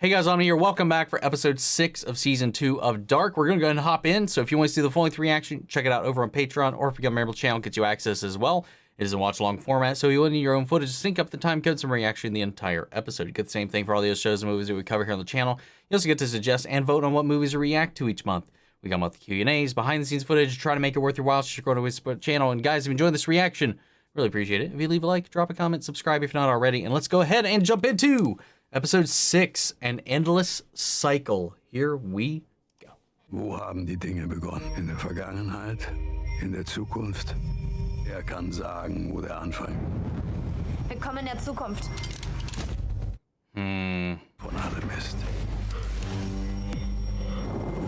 Hey guys, I'm here. Welcome back for episode 6 of season 2 of Dark. We're going to go ahead and hop in. So if you want to see the full length reaction, check it out over on Patreon, or if you become a member of the channel, it gets you access as well. It is a watch along format, so you'll need your own footage to sync up the time codes and reaction the entire episode. You get the same thing for all the other shows and movies that we cover here on the channel. You also get to suggest and vote on what movies to react to each month. We got monthly Q&As, behind the scenes footage, try to make it worth your while. So you're going to the channel. And guys, if you enjoyed this reaction, really appreciate it. If you leave a like, drop a comment, subscribe if you're not already, and let's go ahead and jump into Episode 6, An Endless Cycle. Here we go. Wo haben die Dinge begonnen? In der Vergangenheit? In der Zukunft? Wer kann sagen, wo der Anfang? Willkommen in der Zukunft. Von allem ist.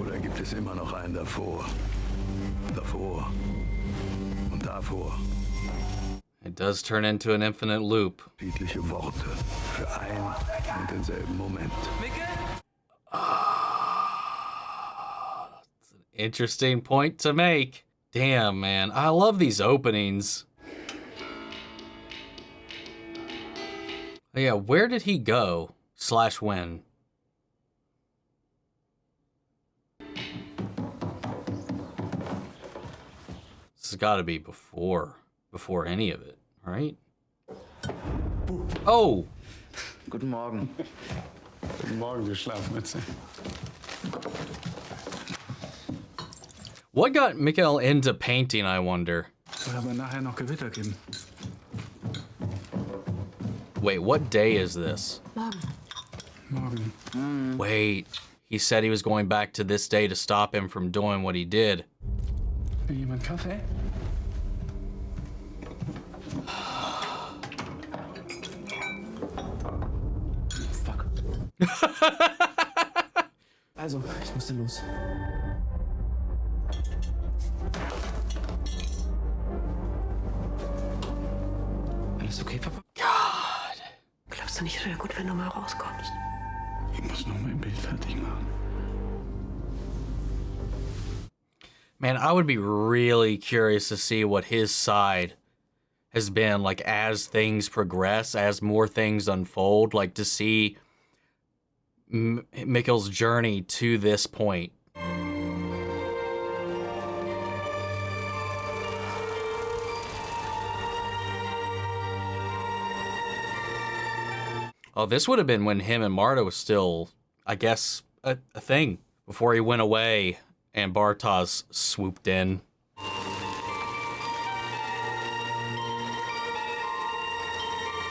Oder gibt es immer noch einen davor? Davor. Und davor. It does turn into an infinite loop. Unterschiedliche Worte für ein und denselben Moment. That's an interesting point to make. Damn, man. I love these openings. Oh, yeah, where did he go? / when? This has got to be before any of it, right? Oh! Guten Morgen. Guten Morgen, du Schlafmütze. What got Mikhail into painting, I wonder? Soll aber nachher noch Gewitter geben. Wait, what day is this? Morgen. Wait, he said he was going back to this day to stop him from doing what he did. Will jemand Kaffee? Fuck. Also, ich musste los. Alles okay, Papa? God. Glaubst du nicht, es wäre gut, wenn du mal rauskommst? Ich muss noch mein Bild fertig machen. Man, I would be really curious to see what his side has been like as things progress, as more things unfold, like to see Mikhail's journey to this point. Oh, this would have been when him and Marta was still, I guess, a thing before he went away and Bartosz swooped in.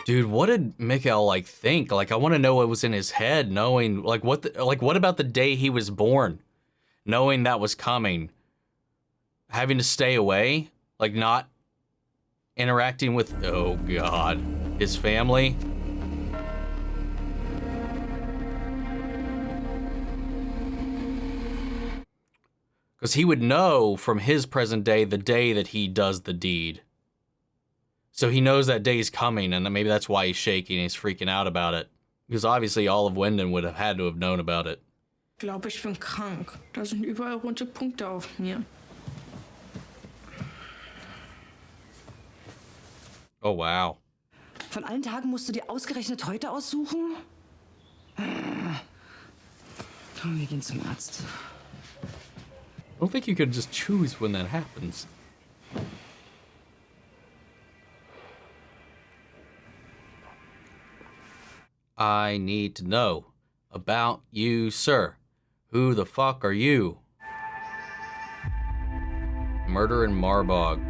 Dude, what did Mikhail like think? Like, I want to know what was in his head, knowing like what about the day he was born, knowing that was coming, having to stay away, like not interacting with, oh God, his family. Because he would know from his present day the day that he does the deed. So he knows that day's coming, and maybe that's why he's shaking, he's freaking out about it. Because obviously all of Winden would have had to have known about it. Ich glaube, ich bin krank. Da sind überall rote Punkte auf mir. Oh, wow. Von allen Tagen musst du dir ausgerechnet heute aussuchen? Komm, wir gehen zum Arzt. I don't think you could just choose when that happens. I need to know about you, sir. Who the fuck are you? Murder in Marbog.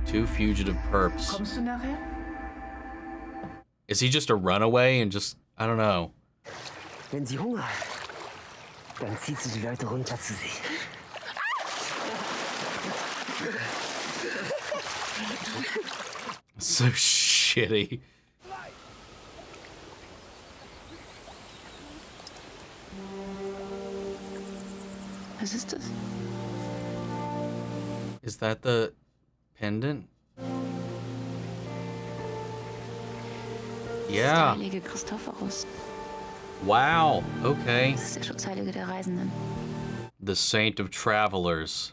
2 fugitive perps. Kommst du nachher? Is he just a runaway and just, I don't know. Wenn sie Hunger hat, dann zieht sie die Leute runter zu sich. So shitty. Was ist das? Is that the pendant? Der Yeah. heilige Christophorus. Wow. Okay. Das ist der Schutzheilige der Reisenden. The Saint of Travelers.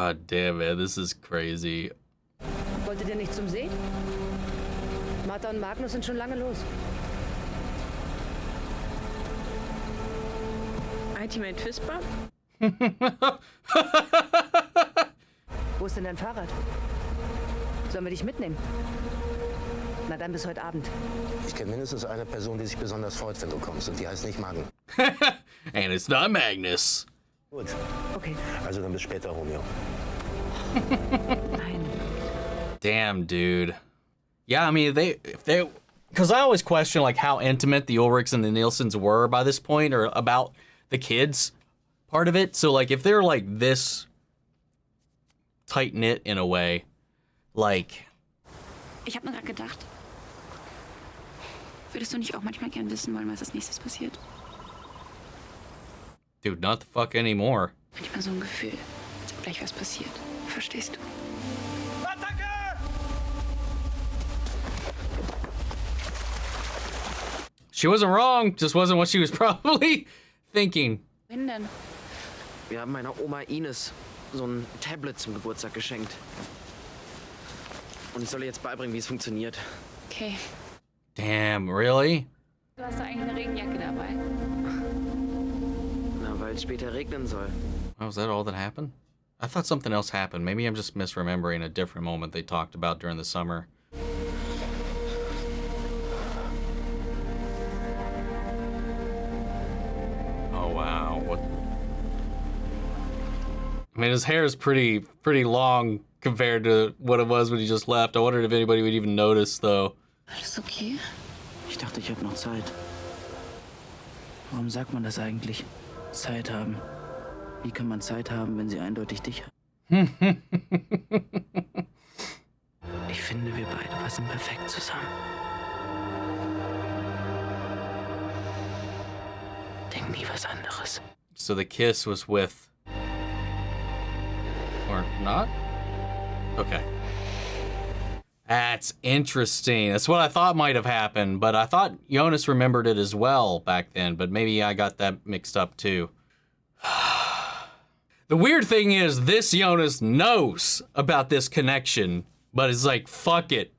God damn it, this is crazy. Wolltet ihr nicht zum See? Martha und Magnus sind schon lange los. Ultimate Fistbump? Wo ist denn dein Fahrrad? Sollen wir dich mitnehmen? Na dann bis heute Abend. Ich kenne mindestens eine Person, die sich besonders freut, wenn du kommst. Und die heißt nicht Magen. And it's not Magnus. Gut. Okay. Also dann bis später, Romeo. Nein. Damn, dude. Yeah, I mean, because I always question like how intimate the Ulrichs and the Nielsens were by this point, or about the kids part of it. So like, if they're like this tight knit in a way, like. Ich habe nur gerade gedacht, würdest du nicht auch manchmal gern wissen wollen, was als nächstes passiert? Dude, not the fuck anymore. Manchmal so ein Gefühl, als ob gleich was passiert. Verstehst du? She wasn't wrong, just wasn't what she was probably thinking. Wohin denn? Wir haben meiner Oma Ines so ein Tablet zum Geburtstag geschenkt. Und ich soll ihr jetzt beibringen, wie es funktioniert. Okay. Damn, really? Du hast doch eigentlich eine Regenjacke dabei. Na, weil es später regnen soll. Oh, was that all that happened? I thought something else happened. Maybe I'm just misremembering a different moment they talked about during the summer. Oh, wow. What? I mean, his hair is pretty long compared to what it was when he just left. I wondered if anybody would even notice, though. Alles okay? Ich dachte, ich habe noch Zeit. Warum sagt man das eigentlich? Zeit haben. Wie kann man Zeit haben, wenn sie eindeutig dich hat? Ich finde, wir beide passen perfekt zusammen. Denk nie was anderes. So the kiss was with... Or not? Okay. That's interesting. That's what I thought might have happened, but I thought Jonas remembered it as well back then, but maybe I got that mixed up too. The weird thing is, this Jonas knows about this connection, but it's like, fuck it.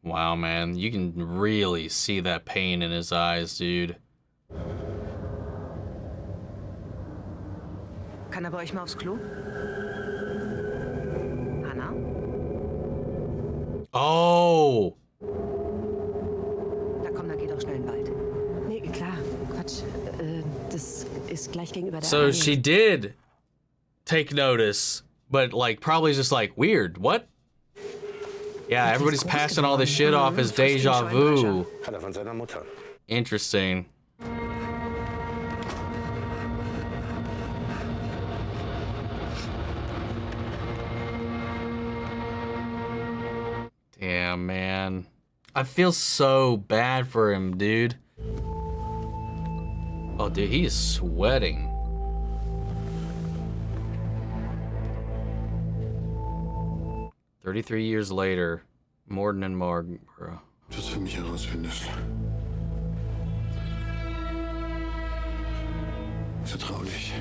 Wow, man, you can really see that pain in his eyes, dude. Kann er bei euch mal aufs Klo? Hanna? Oh! Na komm, dann geh doch schnell in den Wald. Nee, klar, Quatsch. Das ist gleich gegenüber der So Allee. she did take notice, but like probably just like, weird, what? Yeah, everybody's passing all this shit off as deja vu. Hat er von seiner Mutter. Interesting. Damn, man. I feel so bad for him, dude. Oh, dude, he is sweating. "33 years later, Morden and Marlborough." Das für mich herausfindest. Vertraulich.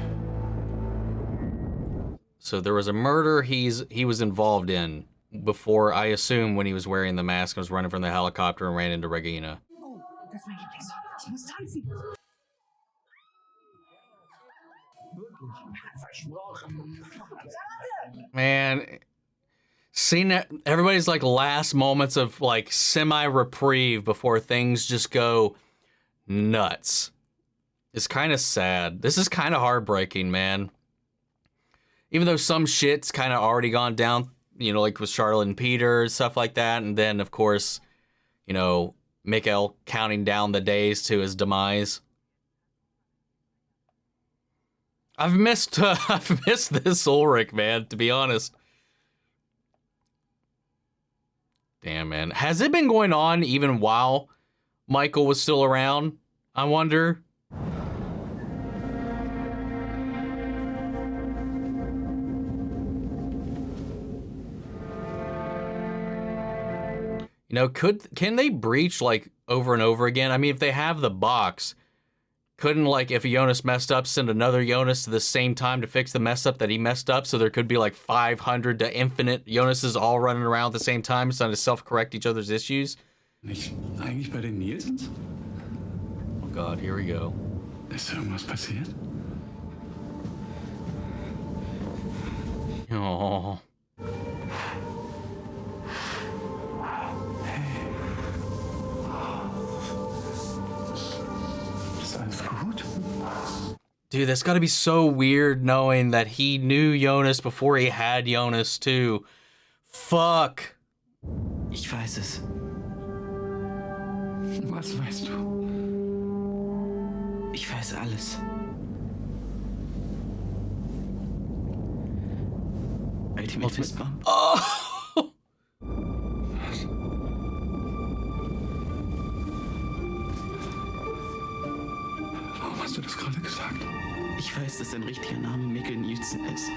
So there was a murder he was involved in before, I assume, when he was wearing the mask and was running from the helicopter and ran into Regina. Das ist mein Lieblingssong. Ich muss tanzen. Man, seeing that everybody's like last moments of like semi-reprieve before things just go nuts is kind of sad. This is kind of heartbreaking, man. Even though some shit's kind of already gone down, you know, like with Charlotte and Peter, stuff like that. And then, of course, you know, Mikhail counting down the days to his demise. I've missed this Ulrich, man, to be honest. Damn, man. Has it been going on even while Michael was still around? I wonder. You know, can they breach like over and over again? I mean, if they have the box, couldn't, like, if Jonas messed up, send another Jonas to the same time to fix the mess up that he messed up, so there could be like 500 to infinite Jonases all running around at the same time, trying to self-correct each other's issues? Nicht eigentlich bei den Nielsens? Oh God, here we go. Ist irgendwas passiert? Oh. Ist alles gut? Dude, that's gotta be so weird knowing that he knew Jonas before he had Jonas too. Fuck. Ich weiß es. Was weißt du? Ich weiß alles. Ultimate Fistbump. Oh. Warum hast du das gerade gesagt? Ich weiß, dass sein richtiger Name Nielsen ist.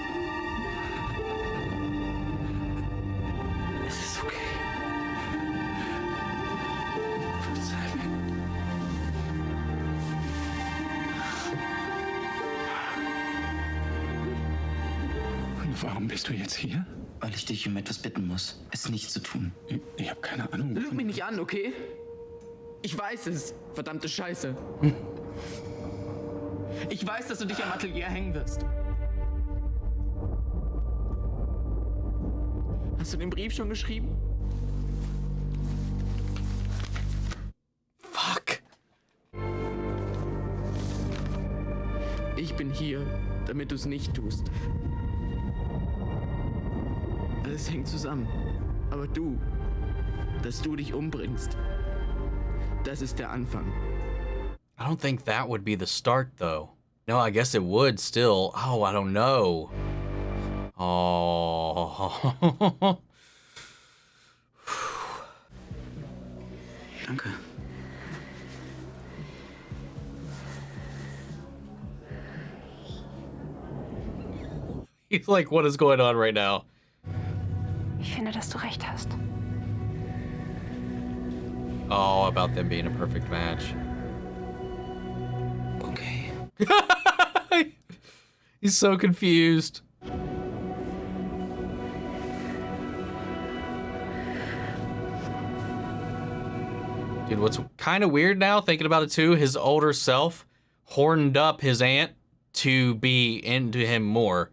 Es ist okay. Verzeih mir. Und warum bist du jetzt hier? Weil ich dich um etwas bitten muss, es nicht zu tun. Ich habe keine Ahnung. Lüg mich nicht an, okay? Ich weiß es. Verdammte Scheiße. Ich weiß, dass du dich am Atelier hängen wirst. Hast du den Brief schon geschrieben? Fuck. Ich bin hier, damit du es nicht tust. Alles hängt zusammen. Aber dass du dich umbringst, das ist der Anfang. I don't think that would be the start, though. No, I guess it would still. Oh, I don't know. Oh. Danke. He's like, what is going on right now? Ich finde, dass du recht hast. Oh, about them being a perfect match. Okay. He's so confused. Dude, what's kind of weird now, thinking about it too, his older self horned up his aunt to be into him more.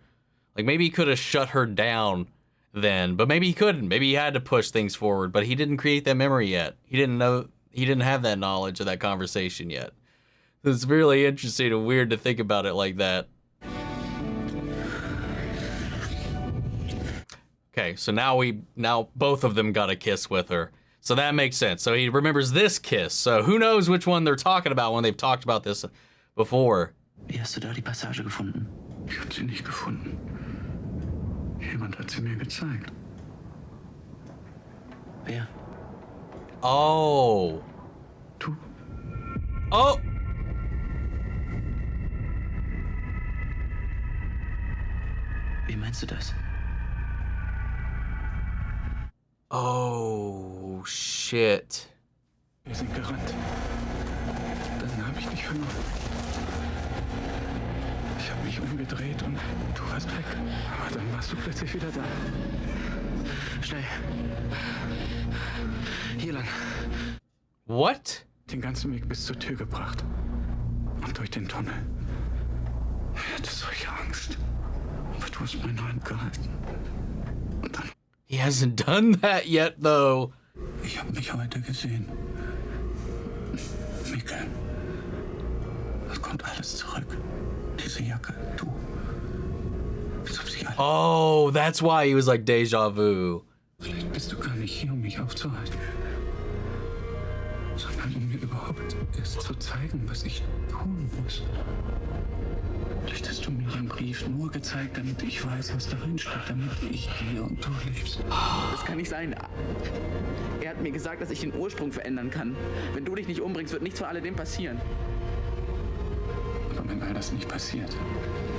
Like, maybe he could have shut her down then, but maybe he couldn't. Maybe he had to push things forward, but he didn't create that memory yet. He didn't have that knowledge of that conversation yet. It's really interesting and weird to think about it like that. Okay, so now both of them got a kiss with her. So that makes sense. So he remembers this kiss. So who knows which one they're talking about when they've talked about this before. Wie hast du da die Passage gefunden? Ich habe sie nicht gefunden. Jemand hat sie mir gezeigt. Wer? Oh. Du? Oh. Wie meinst du das? Oh, shit. Wir sind gerannt. Dann habe ich dich verloren. Ich habe mich umgedreht und du warst weg. Aber dann warst du plötzlich wieder da. Schnell. Hier lang. What? Den ganzen Weg bis zur Tür gebracht. Und durch den Tunnel. Ich hatte solche Angst. Aber du hast meine Hand gehalten. Und dann... He hasn't done that yet, though. Ich habe mich heute gesehen. Mikkel. Es kommt alles zurück. Diese Jacke, du. Als ob sie alle... Oh, that's why he was like deja vu. Vielleicht bist du gar nicht hier, um mich aufzuhalten. Sondern um mir überhaupt erst zu zeigen, was ich tun muss. Vielleicht hast du mir den Brief nur gezeigt, damit ich weiß, was darin steht, damit ich gehe und du lebst. Das kann nicht sein. Er hat mir gesagt, dass ich den Ursprung verändern kann. Wenn du dich nicht umbringst, wird nichts von alledem passieren. Aber wenn all das nicht passiert,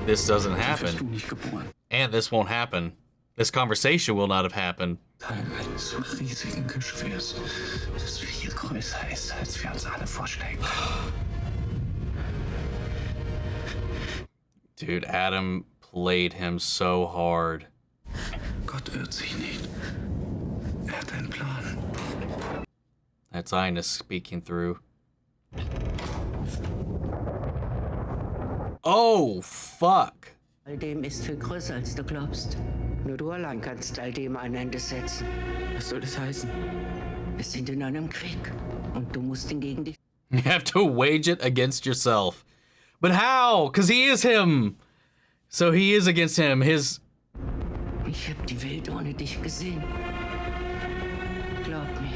This doesn't dann happen. wirst du nicht geboren. And this won't happen. this conversation will not have happened. Teil eines riesigen Geschwürs, das viel größer ist, als wir uns alle vorstellen können. Dude, Adam played him so hard. Gott irrt sich nicht. Hat einen Plan. That's Ines speaking through. Oh, fuck. All dem ist viel größer, als du glaubst. Nur du allein kannst all dem ein Ende setzen. Was soll das heißen? Wir sind in einem Krieg und du musst ihn gegen dich. You have to wage it against yourself. But how? Because he is him. So he is against him. Ich hab die Welt ohne dich gesehen. Glaub mir.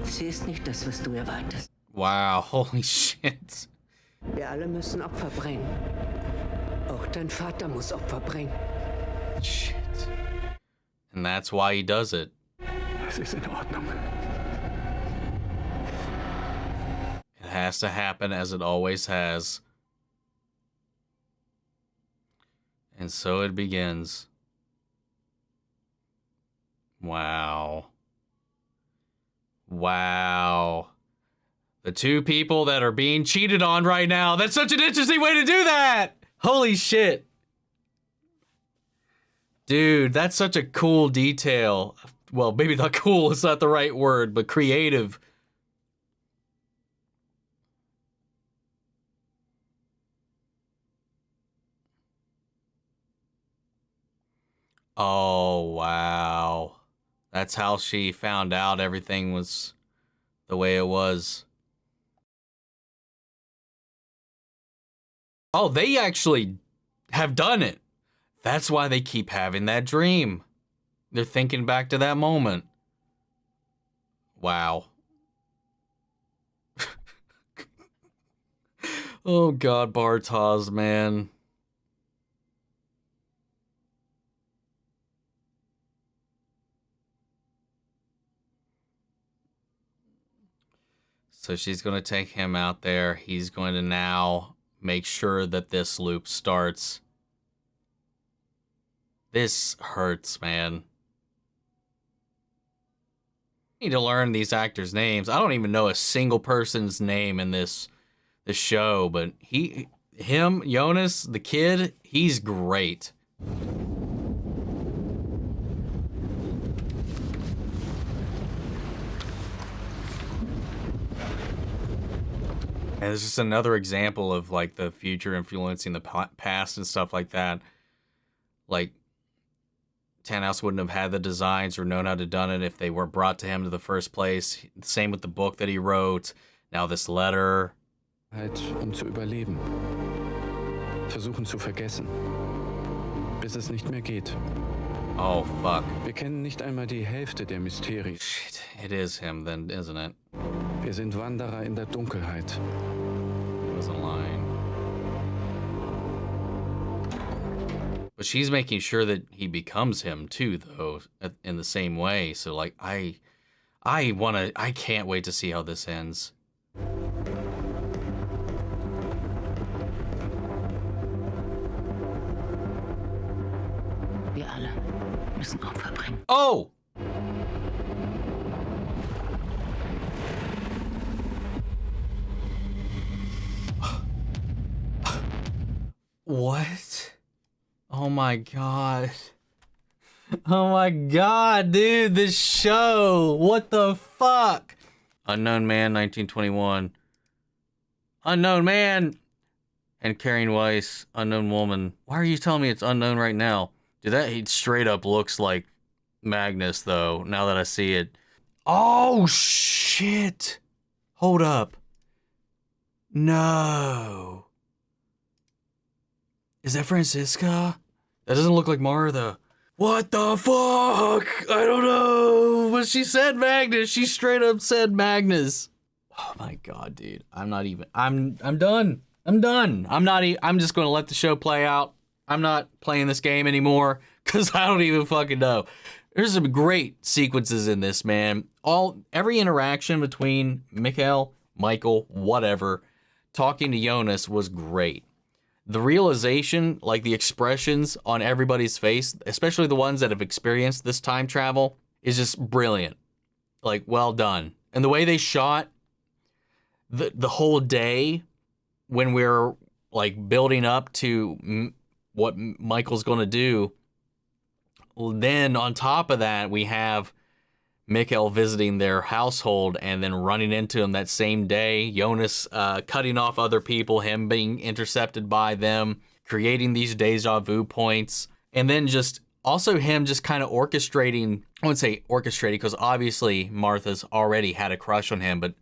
Sie ist nicht das, was du erwartest. Wow, holy shit. Wir alle müssen Opfer bringen. Auch dein Vater muss Opfer bringen. Shit. And that's why he does it. Es ist in Ordnung. It has to happen as it always has. And so it begins. Wow. Wow. The two people that are being cheated on right now. That's such an interesting way to do that. Holy shit. Dude, that's such a cool detail. Well, maybe not cool, it's not the right word, but creative. Oh, wow. That's how she found out everything was the way it was. Oh, they actually have done it. That's why they keep having that dream. They're thinking back to that moment. Wow. Oh, God, Bartosz, man. So she's going to take him out there. He's going to now make sure that this loop starts. This hurts, man. I need to learn these actors' names. I don't even know a single person's name in this show, but him, Jonas, the kid, he's great. And it's just another example of like the future influencing the past and stuff like that. Like, Tannhaus wouldn't have had the designs or known how to done it if they weren't brought to him to the first place. Same with the book that he wrote. Now this letter. Zu überleben. Versuchen zu vergessen. Bis es nicht mehr geht. Oh, fuck. Wir kennen nicht einmal die Hälfte der Mysterien. Shit, it is him then, isn't it? Wir sind Wanderer in der Dunkelheit. It wasn't lying. But she's making sure that he becomes him too, though, in the same way. So, like, I can't wait to see how this ends. Wir alle müssen Opfer bringen. Oh! What? Oh my god. Oh my god, dude, this show. What the fuck? Unknown Man, 1921. Unknown Man. And Karen Weiss, Unknown Woman. Why are you telling me it's unknown right now? Dude, he straight up looks like Magnus, though, now that I see it. Oh, shit. Hold up. No. Is that Franziska? That doesn't look like Martha. What the fuck? I don't know. But she said Magnus. She straight up said Magnus. Oh my god, dude. I'm done. I'm done. I'm just going to let the show play out. I'm not playing this game anymore because I don't even fucking know. There's some great sequences in this, man. Every interaction between Michael, whatever, talking to Jonas was great. the realization, like the expressions on everybody's face, especially the ones that have experienced this time travel, is just brilliant. Like, well done. And the way they shot the whole day when we're like building up to what Michael's going to do. Well, then on top of that, we have Mikkel visiting their household and then running into him that same day. Jonas cutting off other people, him being intercepted by them, creating these deja vu points. And then just also him just kind of orchestrating, I wouldn't say orchestrating because obviously Martha's already had a crush on him, but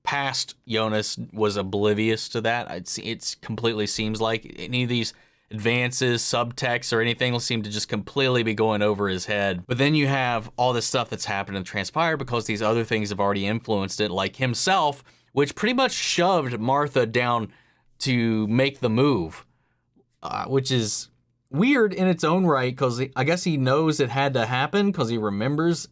past Jonas was oblivious to that. It completely seems like any of these advances, subtext, or anything will seem to just completely be going over his head. But then you have all this stuff that's happened and transpired because these other things have already influenced it, like himself, which pretty much shoved Martha down to make the move, which is weird in its own right because I guess he knows it had to happen because he remembers.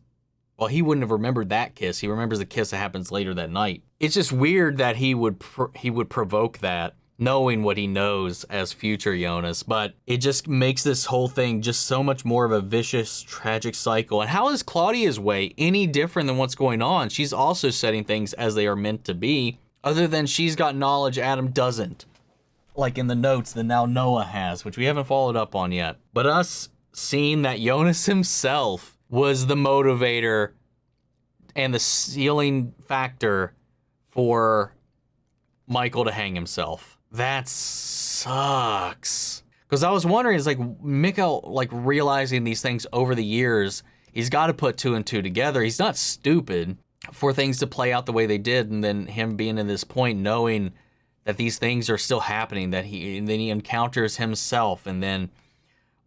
Well, he wouldn't have remembered that kiss. He remembers the kiss that happens later that night. It's just weird that he would provoke that, knowing what he knows as future Jonas, but it just makes this whole thing just so much more of a vicious, tragic cycle. And how is Claudia's way any different than what's going on? She's also setting things as they are meant to be, other than she's got knowledge Adam doesn't. Like in the notes that now Noah has, which we haven't followed up on yet. But us seeing that Jonas himself was the motivator and the sealing factor for Michael to hang himself. That sucks. Because I was wondering, it's like Mikkel, like realizing these things over the years, he's got to put two and two together. He's not stupid for things to play out the way they did, and then him being in this point, knowing that these things are still happening, and then he encounters himself, and then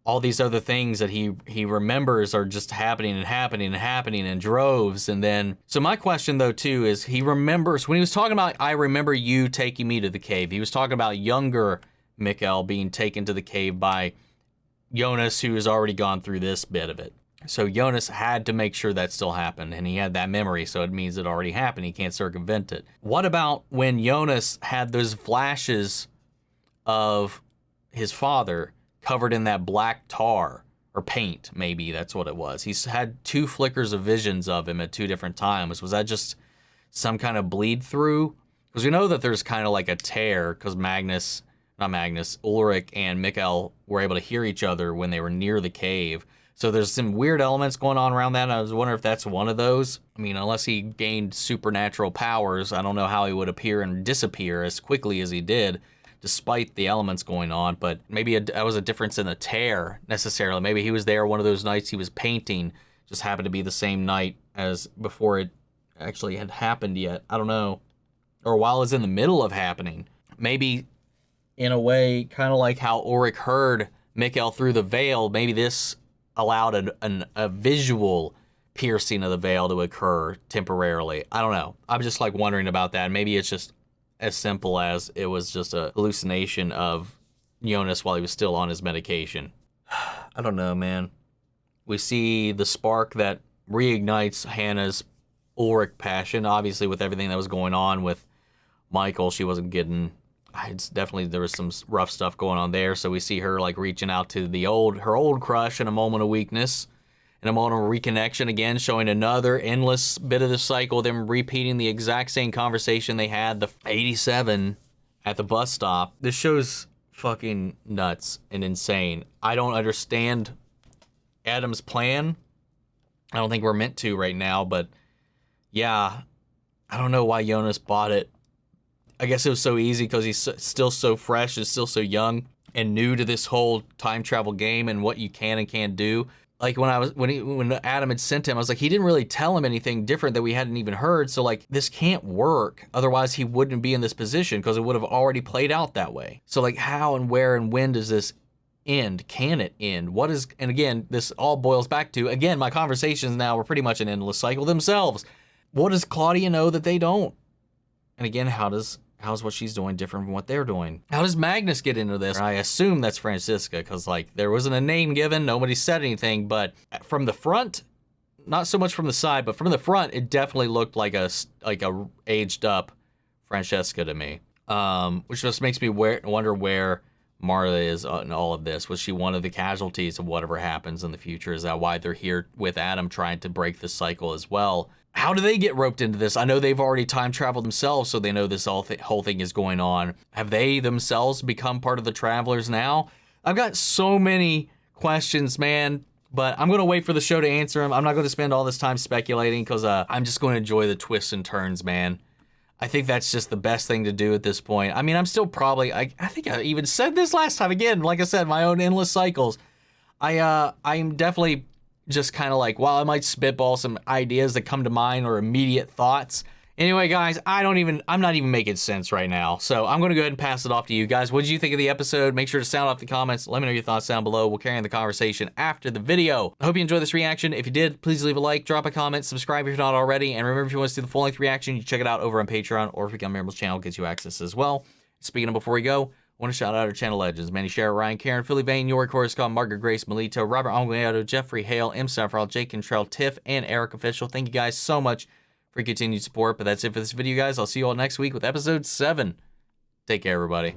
all these other things that he remembers are just happening in droves. And then, so my question though too is, he remembers when he was talking about, I remember you taking me to the cave. He was talking about younger Mikkel being taken to the cave by Jonas, who has already gone through this bit of it. So Jonas had to make sure that still happened, and he had that memory, so it means it already happened. He can't circumvent it. What about when Jonas had those flashes of his father covered in that black tar or paint? Maybe that's what it was. He's had two flickers of visions of him at two different times. Was that just some kind of bleed through? Because we know that there's kind of like a tear because Ulrich and Mikkel were able to hear each other when they were near the cave. So there's some weird elements going on around that. I was wondering if that's one of those. I mean, unless he gained supernatural powers, I don't know how he would appear and disappear as quickly as he did, despite the elements going on. But maybe that was a difference in the tear necessarily. Maybe he was there one of those nights he was painting, just happened to be the same night as before it actually had happened yet. I don't know. Or while it was in the middle of happening. Maybe in a way, kind of like how Ulrich heard Mikkel through the veil, maybe this allowed a visual piercing of the veil to occur temporarily. I don't know. I'm just like wondering about that. Maybe it's just as simple as it was just a hallucination of Jonas while he was still on his medication. I don't know, man. We see the spark that reignites Hannah's Ulrich passion. Obviously, with everything that was going on with Michael, she wasn't getting... It's definitely, there was some rough stuff going on there. So we see her like reaching out to her old crush in a moment of weakness, in a moment of reconnection again, showing another endless bit of the cycle, them repeating the exact same conversation they had, the 87 at the bus stop. This show's fucking nuts and insane. I don't understand Adam's plan. I don't think we're meant to right now, but yeah, I don't know why Jonas bought it. I guess it was so easy because he's still so fresh and still so young and new to this whole time travel game and what you can and can't do. Like when Adam had sent him, I was like, he didn't really tell him anything different that we hadn't even heard. So like, this can't work. Otherwise he wouldn't be in this position because it would have already played out that way. So like, how and where and when does this end? Can it end? And again, this all boils back to, again, my conversations now were pretty much an endless cycle themselves. What does Claudia know that they don't? And again, how's what she's doing different from what they're doing? How does Magnus get into this? I assume that's Franziska, because like there wasn't a name given, nobody said anything, but from the front, not so much from the side, but from the front, it definitely looked like a aged up Francesca to me. which just makes me wonder where Martha is in all of this. Was she one of the casualties of whatever happens in the future? Is that why they're here with Adam trying to break the cycle as well? How do they get roped into this? I know they've already time traveled themselves, so they know this whole thing is going on. Have they themselves become part of the Travelers now? I've got so many questions, man, but I'm going to wait for the show to answer them. I'm not going to spend all this time speculating because I'm just going to enjoy the twists and turns, man. I think that's just the best thing to do at this point. I mean, I'm still probably, I think I even said this last time. Again, like I said, my own endless cycles. I'm definitely just kind of like, while I might spitball some ideas that come to mind or immediate thoughts. Anyway, guys, I'm not even making sense right now. So I'm going to go ahead and pass it off to you guys. What did you think of the episode? Make sure to sound off the comments. Let me know your thoughts down below. We'll carry on the conversation after the video. I hope you enjoyed this reaction. If you did, please leave a like, drop a comment, subscribe if you're not already. And remember, if you want to see the full-length reaction, you can check it out over on Patreon, or if you become a member of the channel, it gets you access as well. Speaking of before we go, I want to shout out our channel legends: Manny Sherritt, Ryan Karen, Philly Vane, Yori Coruscant, Margaret Grace, Melito, Robert Anguiato, Jeffrey Hale, M. Saffral, Jake Contrell, Tiff, and Eric Official. Thank you guys so much for your continued support. But that's it for this video, guys. I'll see you all next week with episode 7. Take care, everybody.